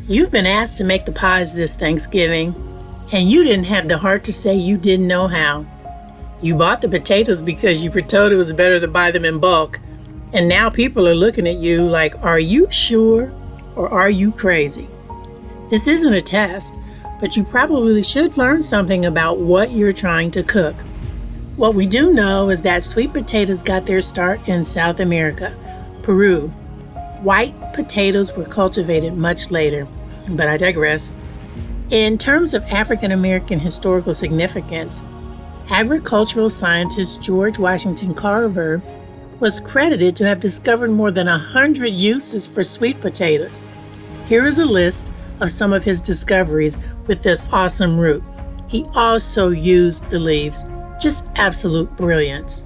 You've been asked to make the pies this Thanksgiving, and you didn't have the heart to say you didn't know how. You bought the potatoes because you were told it was better to buy them in bulk, and now people are looking at you like, are you sure or are you crazy? This isn't a test, but you probably should learn something about what you're trying to cook. What we do know is that sweet potatoes got their start in South America, Peru. White potatoes were cultivated much later, but I digress. In terms of African American historical significance, agricultural scientist George Washington Carver was credited to have discovered more than 100 uses for sweet potatoes. Here is a list of some of his discoveries with this awesome root. He also used the leaves. Just absolute brilliance.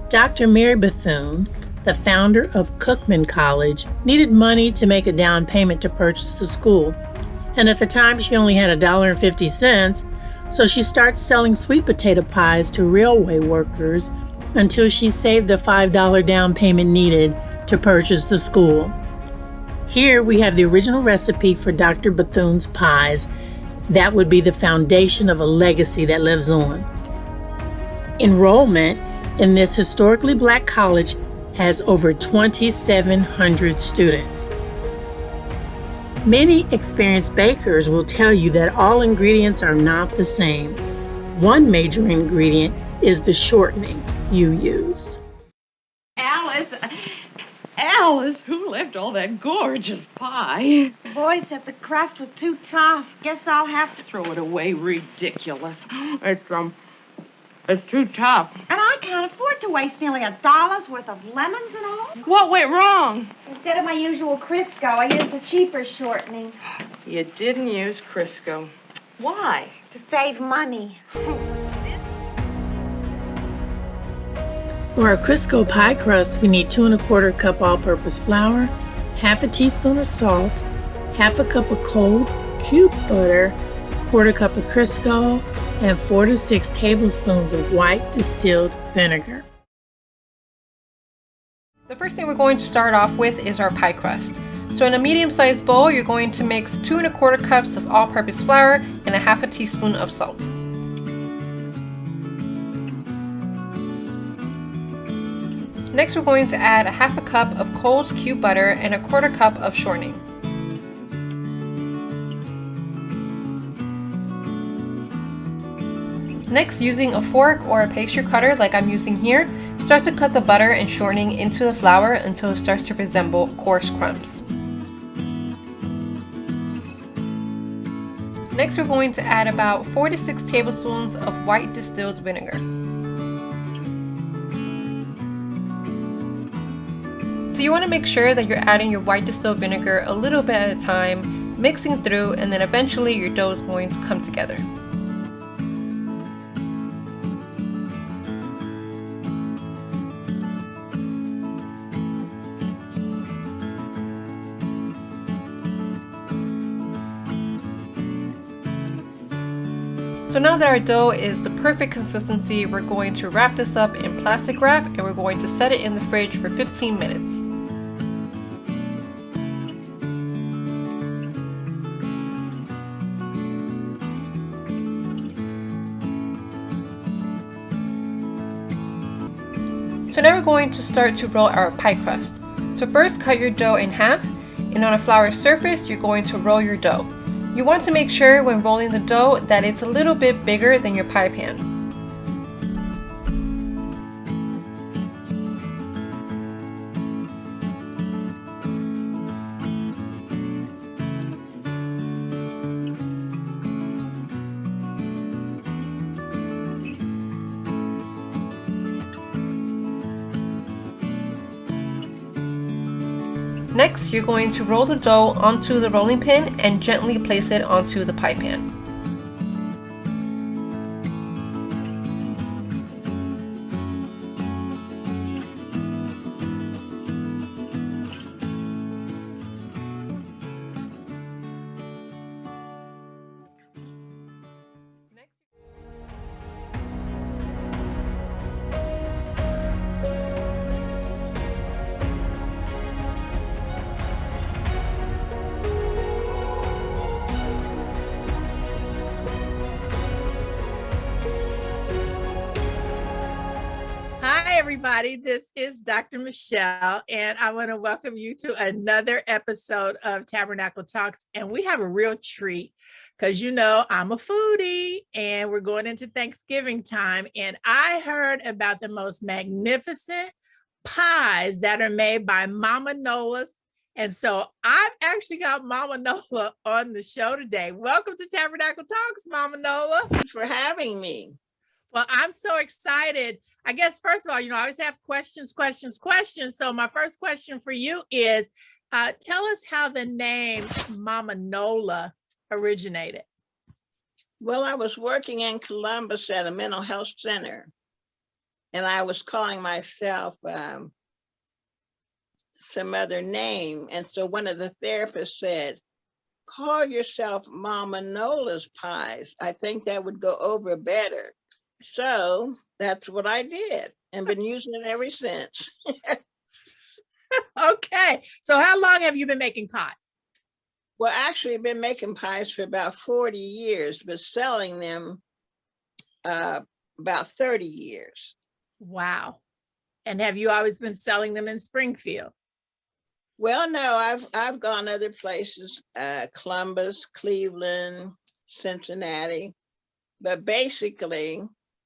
Dr. Mary Bethune, the founder of Cookman College, needed money to make a down payment to purchase the school. And at the time, she only had $1.50, so she starts selling sweet potato pies to railway workers until she saved the $5 down payment needed to purchase the school. Here we have the original recipe for Dr. Bethune's pies. That would be the foundation of a legacy that lives on. Enrollment in this historically black college has over 2,700 students. Many experienced bakers will tell you that all ingredients are not the same. One major ingredient is the shortening you use. Alice, who left all that gorgeous pie? The boy said the crust was too tough. Guess I'll have to Throw it away. Ridiculous. It's too tough. And I can't afford to waste nearly $1 worth of lemons and all. What went wrong? Instead of my usual Crisco, I used the cheaper shortening. You didn't use Crisco. Why? To save money. For our Crisco pie crust, we need 2 1/4 cup all-purpose flour, half a teaspoon of salt, half a cup of cold cube butter, 1/4 cup of Crisco, and 4 to 6 tablespoons of white distilled vinegar. The first thing we're going to start off with is our pie crust. So in a medium-sized bowl, you're going to mix 2 1/4 cups of all-purpose flour and a half a teaspoon of salt. Next, we're going to add a half a cup of cold cube butter and a 1/4 cup of shortening. Next, using a fork or a pastry cutter like I'm using here, start to cut the butter and shortening into the flour until it starts to resemble coarse crumbs. Next, we're going to add about 4 to 6 tablespoons of white distilled vinegar. So you want to make sure that you're adding your white distilled vinegar a little bit at a time, mixing through, and then eventually your dough is going to come together. So now that our dough is the perfect consistency, we're going to wrap this up in plastic wrap and we're going to set it in the fridge for 15 minutes. So now we're going to start to roll our pie crust. So first, cut your dough in half, and on a flour surface you're going to roll your dough. You want to make sure when rolling the dough that it's a little bit bigger than your pie pan. Next, you're going to roll the dough onto the rolling pin and gently place it onto the pie pan. Hi, everybody. This is Dr. Michelle, and I want to welcome you to another episode of Tabernacle Talks. And we have a real treat because, you know, I'm a foodie and we're going into Thanksgiving time. And I heard about the most magnificent pies that are made by Mama Nola's. And so I've actually got Mama Nola on the show today. Welcome to Tabernacle Talks, Mama Nola. Thanks for having me. Well, I'm so excited. I guess, first of all, I always have questions. So my first question for you is, tell us how the name Mama Nola originated. Well, I was working in Columbus at a mental health center, and I was calling myself some other name. And so one of the therapists said, call yourself Mama Nola's Pies. I think that would go over better. So that's what I did and been using it ever since. Okay. So how long have you been making pies? Well, actually, I've been making pies for about 40 years, but selling them about 30 years. Wow. And have you always been selling them in Springfield? Well, no, I've gone other places, Columbus, Cleveland, Cincinnati, but basically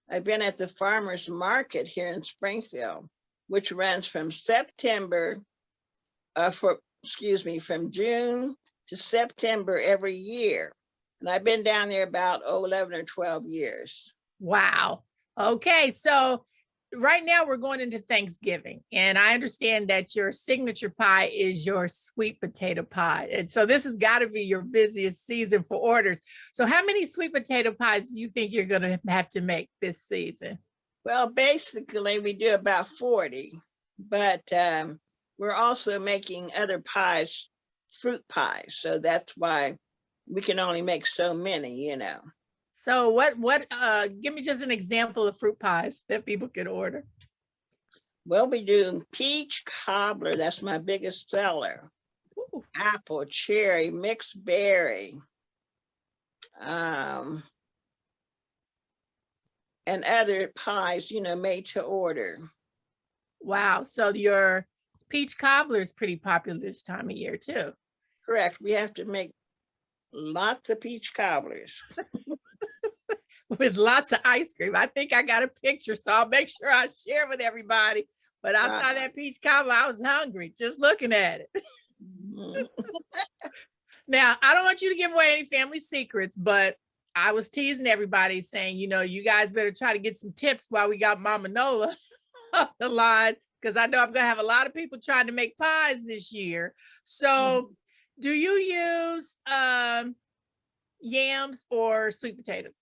I've been at the farmers market here in Springfield, which runs from from June to September every year. And I've been down there about 11 or 12 years. Wow. Okay. So right now we're going into Thanksgiving, and I understand that your signature pie is your sweet potato pie. And so this has got to be your busiest season for orders. So how many sweet potato pies do you think you're going to have to make this season? Well, basically we do about 40, but we're also making other pies, fruit pies. So that's why we can only make so many, So give me just an example of fruit pies that people can order. Well, we do peach cobbler. That's my biggest seller. Ooh. Apple, cherry, mixed berry, and other pies, made to order. Wow. So your peach cobbler is pretty popular this time of year too. Correct. We have to make lots of peach cobblers. With lots of ice cream. I think I got a picture, so I'll make sure I share with everybody. But I saw that peach cobbler, I was hungry just looking at it. Now, I don't want you to give away any family secrets, but I was teasing everybody saying, you guys better try to get some tips while we got Mama Nola on the line, because I know I'm going to have a lot of people trying to make pies this year. So do you use yams or sweet potatoes?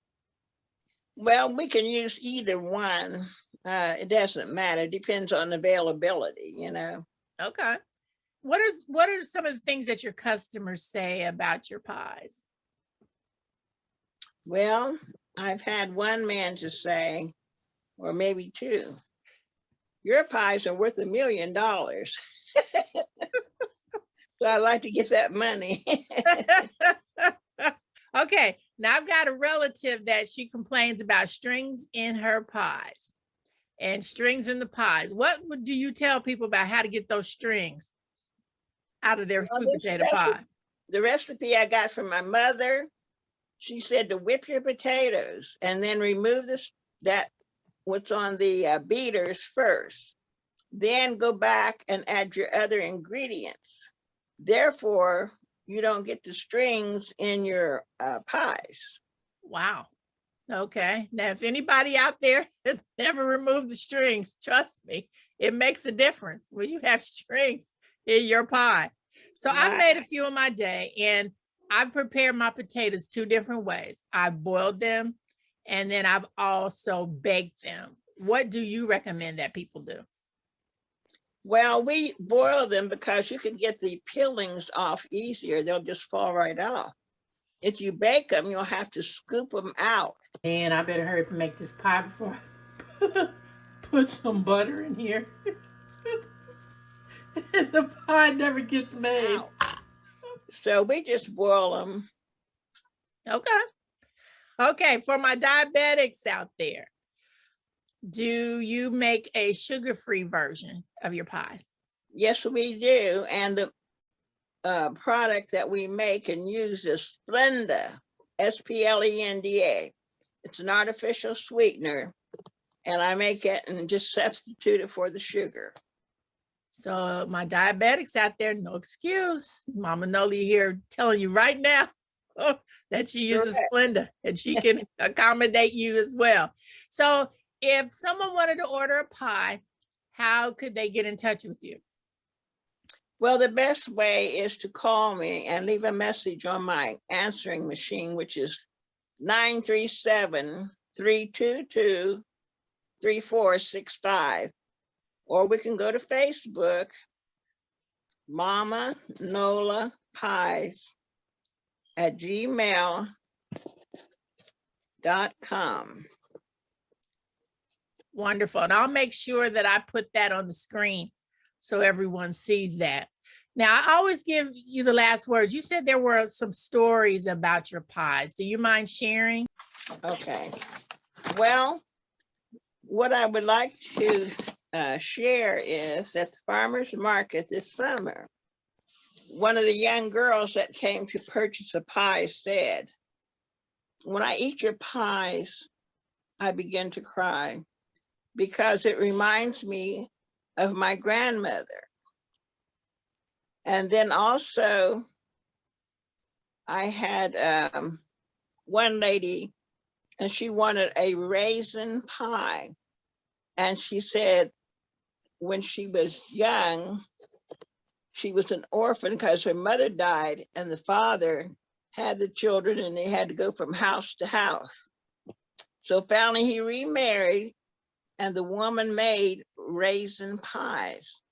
Well, we can use either one. It doesn't matter. It depends on availability, Okay. What are some of the things that your customers say about your pies? Well, I've had one man to say, or maybe two, your pies are worth $1 million. So I'd like to get that money. Okay, now I've got a relative that she complains about strings in her pies and strings in the pies. What do you tell people about how to get those strings out of their sweet potato pie? The recipe I got from my mother, she said to whip your potatoes and then remove what's on the beaters first. Then go back and add your other ingredients. Therefore, you don't get the strings in your pies. Wow. Okay. Now, if anybody out there has never removed the strings, trust me, it makes a difference when you have strings in your pie. So I've made a few in my day, and I've prepared my potatoes 2 different ways. I've boiled them, and then I've also baked them. What do you recommend that people do? Well, we boil them because you can get the peelings off easier. They'll just fall right off. If you bake them, you'll have to scoop them out. And I better hurry up and make this pie before I put some butter in here. And the pie never gets made. Out. So we just boil them. Okay. Okay, for my diabetics out there, Do you make a sugar-free version of your pie? Yes, we do. And the product that we make and use is Splenda, Splenda. It's an artificial sweetener, and I make it and just substitute it for the sugar. So my diabetics out there, no excuse. Mama Nola here telling you right now that she uses Correct. Splenda and she can accommodate you as well. So if someone wanted to order a pie, how could they get in touch with you? Well, the best way is to call me and leave a message on my answering machine, which is 937-322-3465. Or we can go to Facebook, Mama Nola Pies at gmail.com. Wonderful. And I'll make sure that I put that on the screen so everyone sees that. Now, I always give you the last words. You said there were some stories about your pies. Do you mind sharing? Okay. Well, what I would like to share is at the farmer's market this summer, one of the young girls that came to purchase a pie said, "When I eat your pies, I begin to cry because it reminds me of my grandmother." And then also I had one lady, and she wanted a raisin pie. And she said when she was young, she was an orphan because her mother died and the father had the children and they had to go from house to house. So finally he remarried and the woman made raisin pies.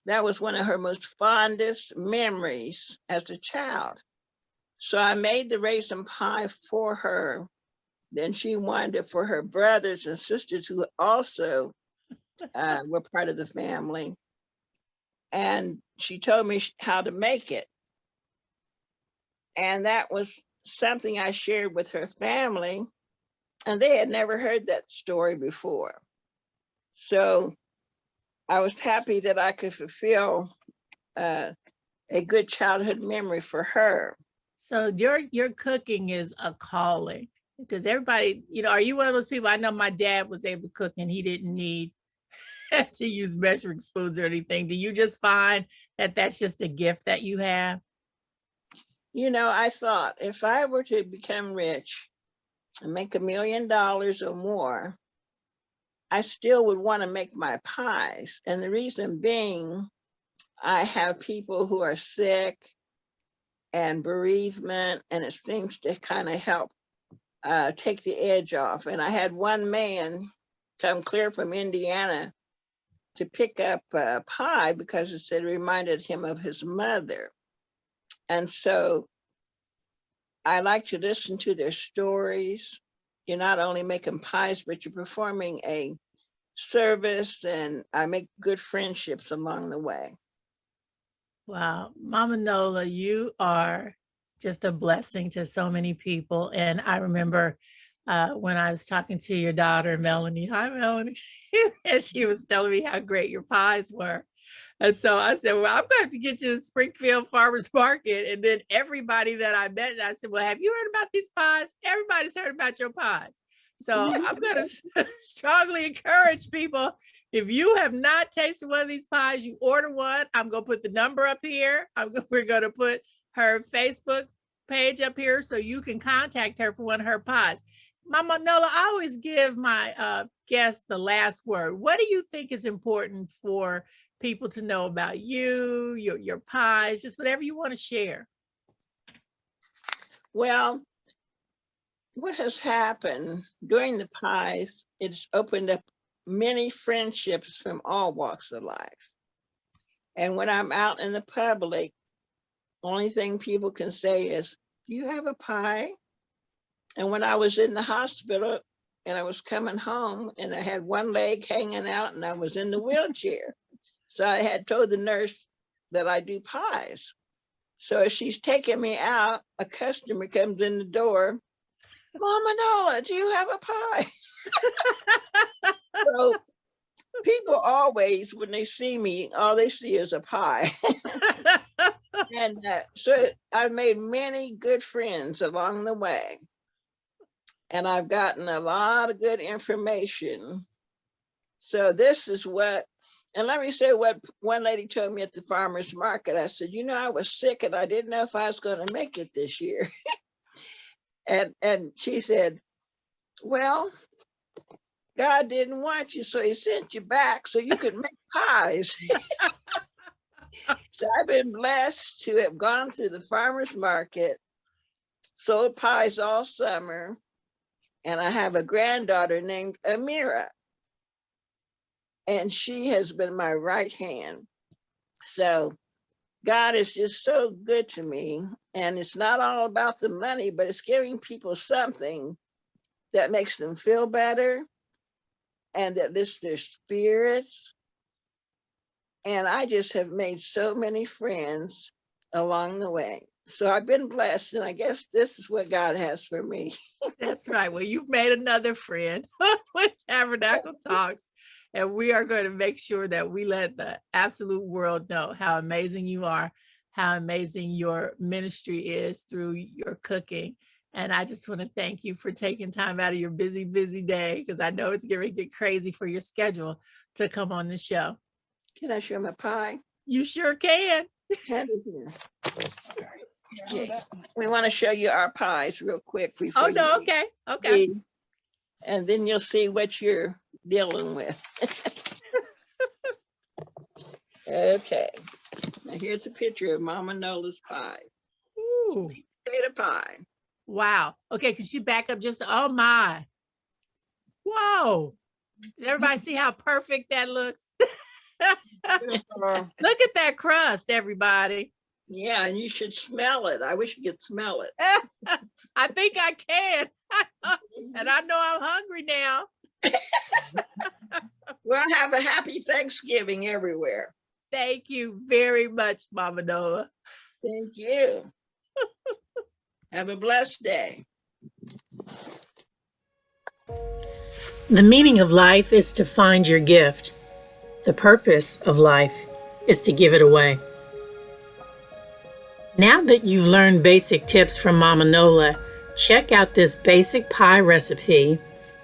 That was one of her most fondest memories as a child. So I made the raisin pie for her. Then she wanted it for her brothers and sisters who also were part of the family. And she told me how to make it. And that was something I shared with her family. And they had never heard that story before. So I was happy that I could fulfill a good childhood memory for her. So your cooking is a calling because everybody, are you one of those people? I know my dad was able to cook and he didn't need to use measuring spoons or anything. Do you just find that that's just a gift that you have? I thought if I were to become rich and make $1 million or more, I still would want to make my pies. And the reason being, I have people who are sick and bereavement, and it seems to kind of help take the edge off. And I had one man come clear from Indiana to pick up a pie because it said it reminded him of his mother. And so I like to listen to their stories. You're not only making pies, but you're performing a service, and I make good friendships along the way. Wow. Mama Nola, you are just a blessing to so many people. And I remember when I was talking to your daughter, Melanie. Hi, Melanie. And she was telling me how great your pies were. And so I said, well, I'm going to get to the Springfield Farmers Market. And then everybody that I met, I said, well, have you heard about these pies? Everybody's heard about your pies. So I'm going to strongly encourage people. If you have not tasted one of these pies, you order one. I'm going to put the number up here. We're going to put her Facebook page up here so you can contact her for one of her pies. Mama Nola, I always give my guests the last word. What do you think is important for people to know about you, your pies, just whatever you want to share? Well, what has happened during the pies, it's opened up many friendships from all walks of life. And when I'm out in the public, only thing people can say is, "Do you have a pie?" And when I was in the hospital and I was coming home and I had one leg hanging out and I was in the wheelchair, so I had told the nurse that I do pies. So as she's taking me out, a customer comes in the door, "Mama Nola, do you have a pie?" So people always, when they see me, all they see is a pie. And so I've made many good friends along the way. And I've gotten a lot of good information. So this is what, and let me say what one lady told me at the farmer's market. I said, I was sick and I didn't know if I was going to make it this year. And she said, well, God didn't want you, so he sent you back so you could make pies. So I've been blessed to have gone through the farmer's market, sold pies all summer, and I have a granddaughter named Amira, and she has been my right hand. So God is just so good to me, and it's not all about the money, but it's giving people something that makes them feel better and that lifts their spirits. And I just have made so many friends along the way. So I've been blessed, and I guess this is what God has for me. That's right. Well, you've made another friend with Tabernacle Talks, and we are going to make sure that we let the absolute world know how amazing you are, how amazing your ministry is through your cooking. And I just want to thank you for taking time out of your busy, busy day, because I know it's going to get crazy for your schedule to come on the show. Can I show my pie? You sure can. Hand it here. Okay. We want to show you our pies real quick before Oh, no, okay. And then you'll see what you're dealing with. Okay. Now here's a picture of Mama Nola's pie. Ooh. Potato pie. Wow. Okay, could you back up just, oh my. Whoa. Does everybody see how perfect that looks? Look at that crust, everybody. Yeah, and you should smell it. I wish you could smell it. I think I can. And I know I'm hungry now. Well, have a happy Thanksgiving everywhere. Thank you very much, Mama Nola. Thank you. Have a blessed day. The meaning of life is to find your gift. The purpose of life is to give it away. Now that you've learned basic tips from Mama Nola, check out this basic pie recipe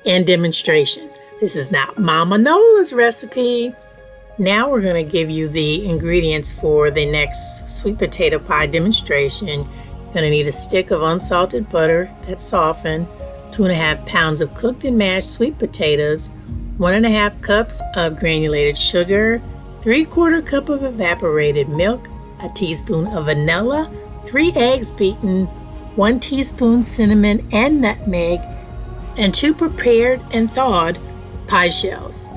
and demonstration. This is not Mama Nola's recipe. Now we're going to give you the ingredients for the next sweet potato pie demonstration. You're going to need a stick of unsalted butter that's softened, 2.5 pounds of cooked and mashed sweet potatoes, 1.5 cups of granulated sugar, 3/4 cup of evaporated milk, a teaspoon of vanilla, 3 eggs beaten, 1 teaspoon cinnamon and nutmeg, and 2 prepared and thawed pie shells.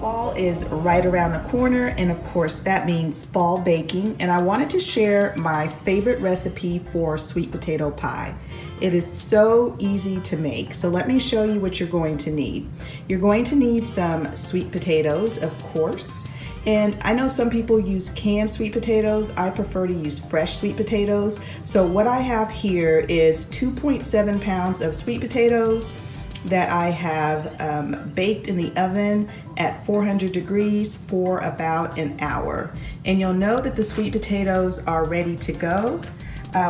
Fall is right around the corner, and of course that means fall baking, and I wanted to share my favorite recipe for sweet potato pie. It is so easy to make, so let me show you what you're going to need. You're going to need some sweet potatoes, of course, and I know some people use canned sweet potatoes. I prefer to use fresh sweet potatoes. So what I have here is 2.7 pounds of sweet potatoes that I have baked in the oven at 400 degrees for about an hour. And you'll know that the sweet potatoes are ready to go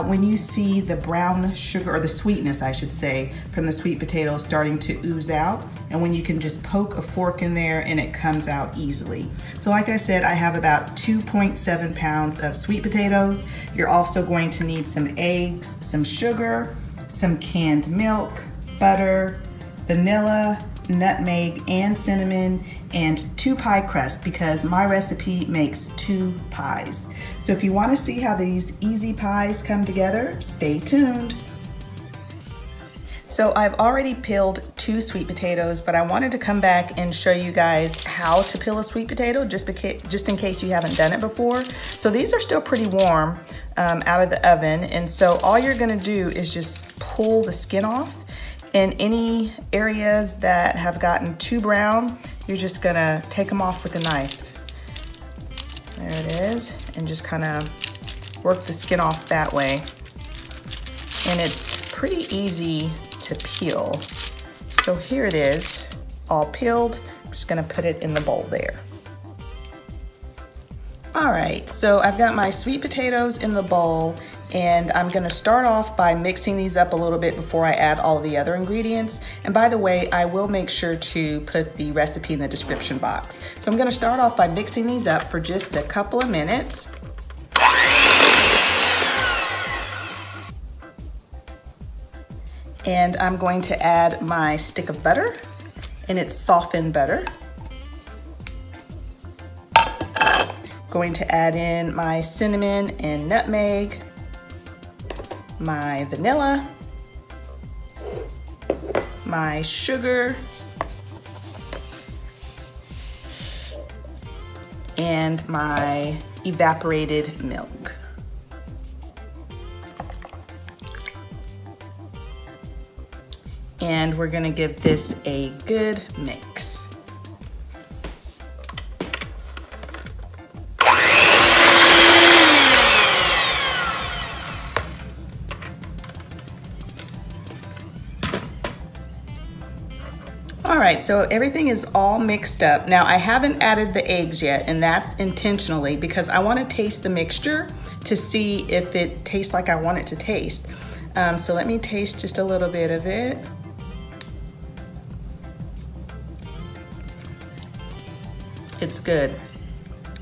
when you see the brown sugar, or the sweetness I should say, from the sweet potatoes starting to ooze out, and when you can just poke a fork in there and it comes out easily. So like I said, I have about 2.7 pounds of sweet potatoes. You're also going to need some eggs, some sugar, some canned milk, butter, vanilla, nutmeg, and cinnamon, and 2 pie crusts, because my recipe makes 2 pies. So if you want to see how these easy pies come together, stay tuned. So I've already peeled 2 sweet potatoes, but I wanted to come back and show you guys how to peel a sweet potato, just in case you haven't done it before. So these are still pretty warm out of the oven, and so all you're going to do is just pull the skin off. In any areas that have gotten too brown, you're just gonna take them off with a knife. There it is, and just kind of work the skin off that way. And it's pretty easy to peel. So here it is. all peeled. I'm just gonna put it in the bowl there. All right, so I've got my sweet potatoes in the bowl, and I'm gonna start off by mixing these up a little bit before I add all the other ingredients. And by the way, I will make sure to put the recipe in the description box. So I'm gonna start off by mixing these up for just a couple of minutes. And I'm going to add my stick of butter, and it's softened butter. Going to add in my cinnamon and nutmeg, my vanilla, my sugar, and my evaporated milk. And we're gonna give this a good mix. All right, so everything is all mixed up. Now I haven't added the eggs yet, and that's intentionally because I want to taste the mixture to see if it tastes like I want it to taste. So let me taste just a little bit of it. It's good.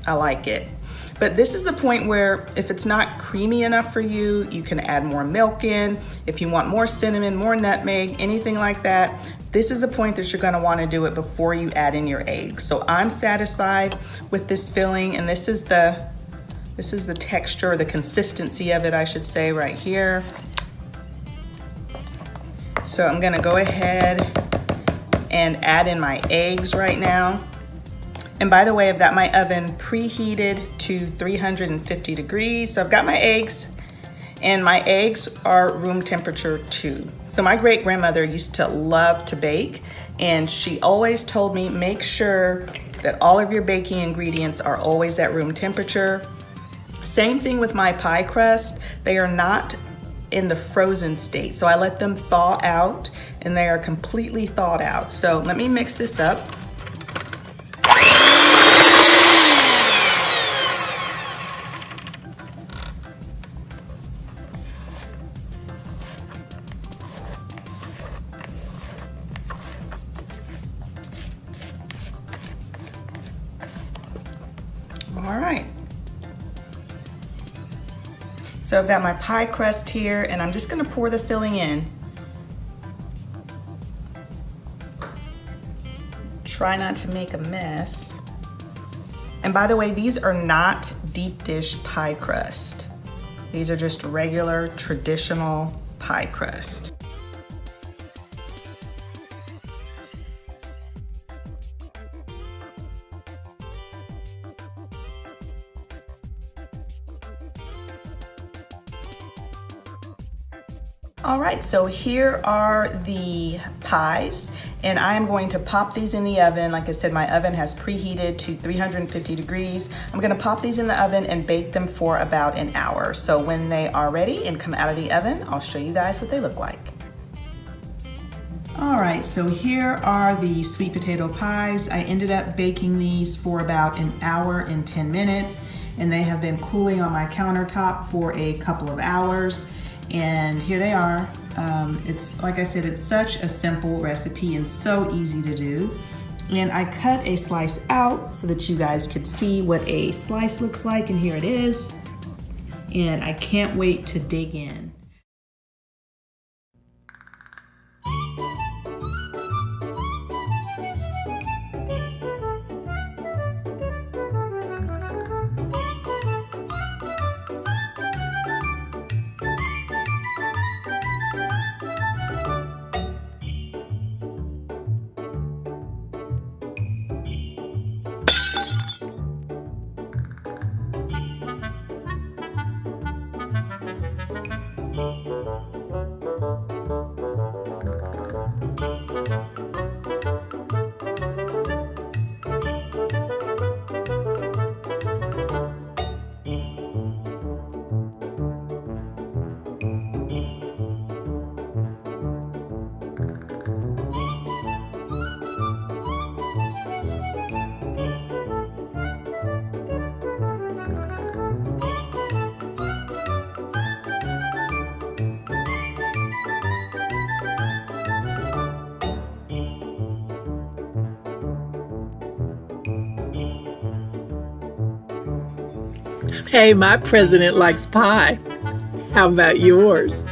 I like it. But this is the point where if it's not creamy enough for you, you can add more milk in. If you want more cinnamon, more nutmeg, anything like that, this is a point that you're gonna wanna do it before you add in your eggs. So I'm satisfied with this filling, and this is the texture, the consistency of it, I should say, right here. So I'm gonna go ahead and add in my eggs right now. And by the way, I've got my oven preheated to 350 degrees. So I've got my eggs, and my eggs are room temperature too. So my great grandmother used to love to bake, and she always told me, make sure that all of your baking ingredients are always at room temperature. Same thing with my pie crust. They are not in the frozen state. So I let them thaw out, and they are completely thawed out. So let me mix this up. All right. So I've got my pie crust here, and I'm just gonna pour the filling in. Try not to make a mess. And by the way, these are not deep dish pie crust. These are just regular traditional pie crust. All right, so here are the pies, and I'm going to pop these in the oven. Like I said, my oven has preheated to 350 degrees. I'm gonna pop these in the oven and bake them for about an hour. So when they are ready and come out of the oven, I'll show you guys what they look like. All right, so here are the sweet potato pies. I ended up baking these for about an hour and 10 minutes, and they have been cooling on my countertop for a couple of hours. And here they are. It's, like I said, it's such a simple recipe and so easy to do. And I cut a slice out so that you guys could see what a slice looks like, and here it is. And I can't wait to dig in. Hey, my president likes pie. How about yours?